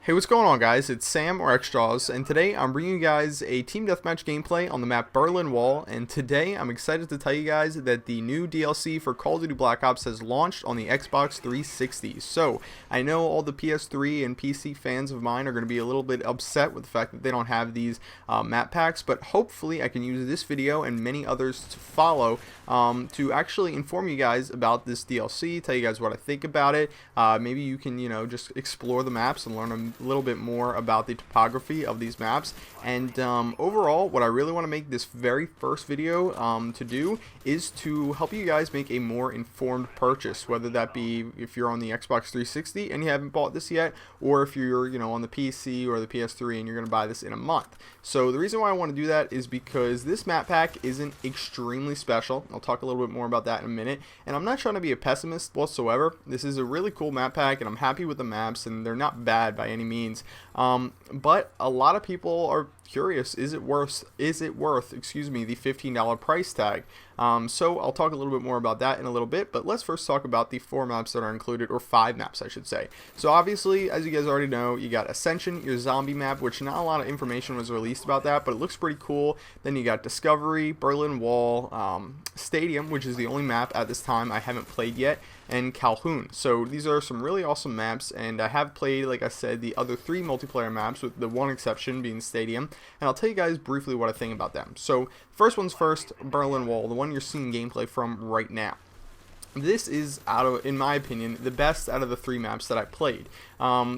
Hey, what's going on, guys? It's Sam or Xjaws, and today I'm bringing you guys a Team Deathmatch gameplay on the map Berlin Wall, and today I'm excited to tell you guys that the new DLC for Call of Duty Black Ops has launched on the Xbox 360. So, I know all the PS3 and PC fans of mine are going to be a little bit upset with the fact that they don't have these map packs, but hopefully I can use this video and many others to follow to actually inform you guys about this DLC, tell you guys what I think about it. Maybe you can, just explore the maps and learn a little bit more about the topography of these maps, and overall what I really want to make this very first video to do is to help you guys make a more informed purchase, whether that be if you're on the Xbox 360 and you haven't bought this yet, or if you're on the PC or the PS3 and you're going to buy this in a month. So the reason why I want to do that is because this map pack isn't extremely special. I'll talk a little bit more about that in a minute, and I'm not trying to be a pessimist whatsoever. This is a really cool map pack and I'm happy with the maps, and they're not bad by any means, but a lot of people are curious, is it worth the $15 price tag? So I'll talk a little bit more about that in a little bit, but let's first talk about the 4 maps that are included, or 5 maps I should say. So obviously, as you guys already know, you got Ascension, your zombie map, which not a lot of information was released about that, but it looks pretty cool. Then you got Discovery, Berlin Wall, Stadium, which is the only map at this time I haven't played yet, and Calhoun. So these are some really awesome maps, and I have played, like I said, the other 3 multiplayer maps, with the one exception being Stadium, and I'll tell you guys briefly what I think about them. So first one's first, Berlin Wall, the one you're seeing gameplay from right now. This is, in my opinion, the best out of the 3 maps that I played.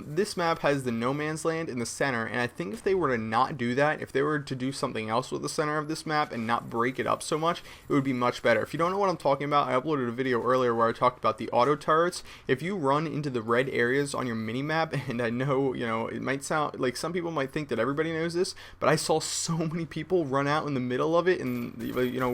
This map has the no man's land in the center, and I think if they were to not do that, if they were to do something else with the center of this map and not break it up so much, it would be much better. If you don't know what I'm talking about, I uploaded a video earlier where I talked about the auto turrets. If you run into the red areas on your mini map, and I know, it might sound like some people might think that everybody knows this, but I saw so many people run out in the middle of it, and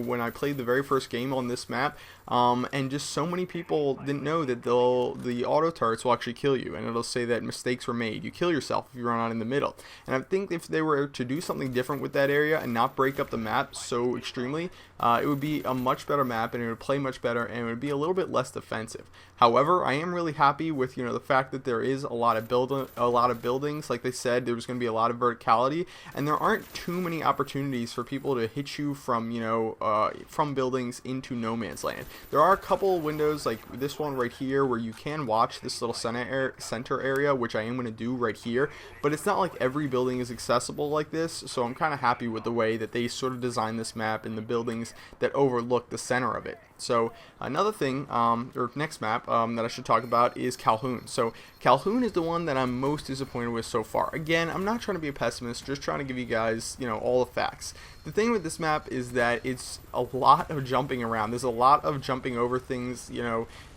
when I played the very first game on this map, and just so many people didn't know that the auto turrets will actually kill you, and it'll say that mistakes were made. You kill yourself if you run out in the middle. And I think if they were to do something different with that area and not break up the map so extremely, it would be a much better map, and it would play much better, and it would be a little bit less defensive. However, I am really happy with the fact that there is a lot of buildings. Like they said, there was going to be a lot of verticality, and there aren't too many opportunities for people to hit you from from buildings into no man's land. There are a couple windows like this one right here where you can watch this little center area, which I am going to do right here, but it's not like every building is accessible like this, so I'm kind of happy with the way that they sort of designed this map and the buildings that overlook the center of it. So another thing, or next map that I should talk about is Calhoun. So Calhoun is the one that I'm most disappointed with so far. Again, I'm not trying to be a pessimist, just trying to give you guys, all the facts. The thing with this map is that it's a lot of jumping around. There's a lot of jumping over things,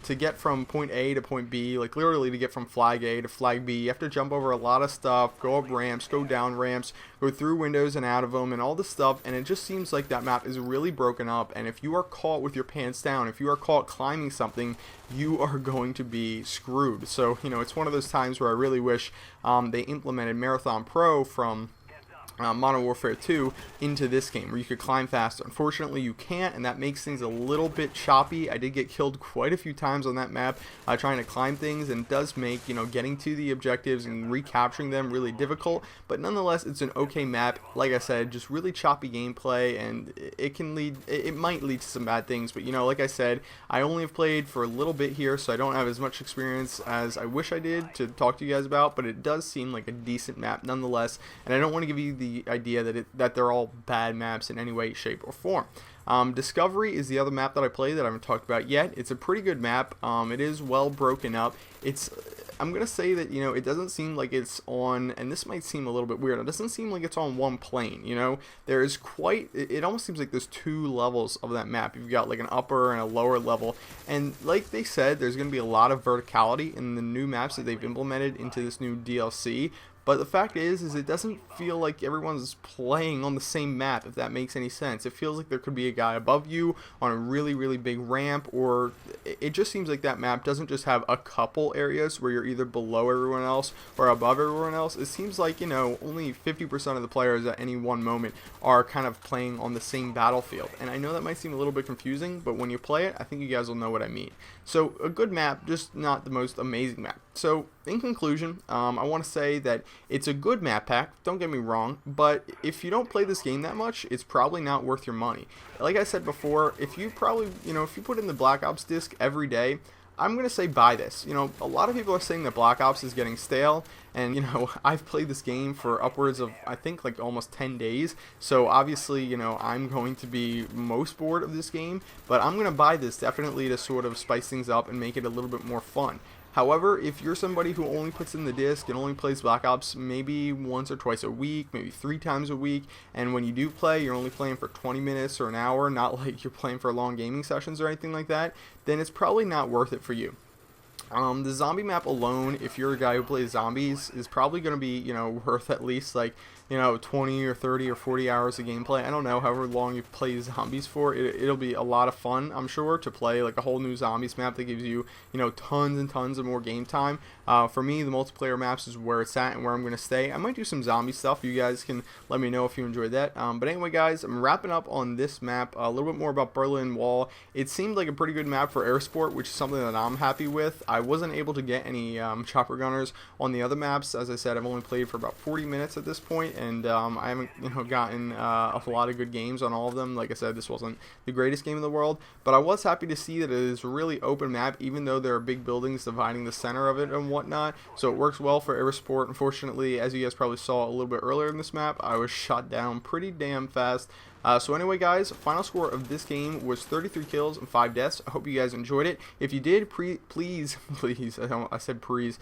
to get from point A to point B, like literally to get from flag A to flag B. You have to jump over a lot of stuff, go up ramps, go down ramps, go through windows and out of them, and all this stuff, and it just seems like that map is really broken up, and if you are caught with your pants down, if you are caught climbing something, you are going to be screwed. So, it's one of those times where I really wish they implemented Marathon Pro from Modern Warfare 2 into this game, where you could climb faster. Unfortunately, you can't, and that makes things a little bit choppy. I did get killed quite a few times on that map trying to climb things, and it does make getting to the objectives and recapturing them really difficult, but nonetheless it's an okay map. Like I said, just really choppy gameplay, and it might lead to some bad things, but like I said, I only have played for a little bit here, so I don't have as much experience as I wish I did to talk to you guys about, but it does seem like a decent map nonetheless, and I don't want to give you the idea that they're all bad maps in any way, shape, or form. Discovery is the other map that I played that I haven't talked about yet. It's a pretty good map. It is well broken up. I'm gonna say that it doesn't seem like it's on, and this might seem a little bit weird, it doesn't seem like it's on one plane. There is it almost seems like there's 2 levels of that map. You've got like an upper and a lower level, and like they said, there's gonna be a lot of verticality in the new maps that they've implemented into this new DLC. But the fact is it doesn't feel like everyone's playing on the same map, if that makes any sense. It feels like there could be a guy above you on a really, really big ramp, or it just seems like that map doesn't just have a couple areas where you're either below everyone else or above everyone else. It seems like, only 50% of the players at any one moment are kind of playing on the same battlefield. And I know that might seem a little bit confusing, but when you play it, I think you guys will know what I mean. So a good map, just not the most amazing map. So, in conclusion, I want to say that it's a good map pack, don't get me wrong, but if you don't play this game that much, it's probably not worth your money. Like I said before, if you if you put in the Black Ops disc every day, I'm going to say buy this. A lot of people are saying that Black Ops is getting stale, and, I've played this game for upwards of, I think, like almost 10 days, so obviously, I'm going to be most bored of this game, but I'm going to buy this definitely to sort of spice things up and make it a little bit more fun. However, if you're somebody who only puts in the disc and only plays Black Ops maybe once or twice a week, maybe 3 times a week, and when you do play, you're only playing for 20 minutes or an hour, not like you're playing for long gaming sessions or anything like that, then it's probably not worth it for you. The zombie map alone, if you're a guy who plays zombies, is probably going to be, worth at least like, 20 or 30 or 40 hours of gameplay. I don't know, however long you play zombies for, it'll be a lot of fun, I'm sure, to play like a whole new zombies map that gives you, tons and tons of more game time. For me, the multiplayer maps is where it's at and where I'm going to stay. I might do some zombie stuff. You guys can let me know if you enjoyed that. But anyway, guys, I'm wrapping up on this map. A little bit more about Berlin Wall. It seemed like a pretty good map for air sport, which is something that I'm happy with. I wasn't able to get any chopper gunners on the other maps. As I said, I've only played for about 40 minutes at this point, and I haven't gotten a lot of good games on all of them. Like I said, this wasn't the greatest game in the world, but I was happy to see that it is a really open map, even though there are big buildings dividing the center of it and whatnot. So it works well for air sport. Unfortunately, as you guys probably saw a little bit earlier in this map, I was shot down pretty damn fast. So anyway, guys, final score of this game was 33 kills and 5 deaths. I hope you guys enjoyed it. If you did, please, I said please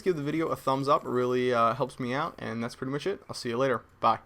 give the video a thumbs up. It really helps me out, and that's pretty much it. I'll see you later. Bye.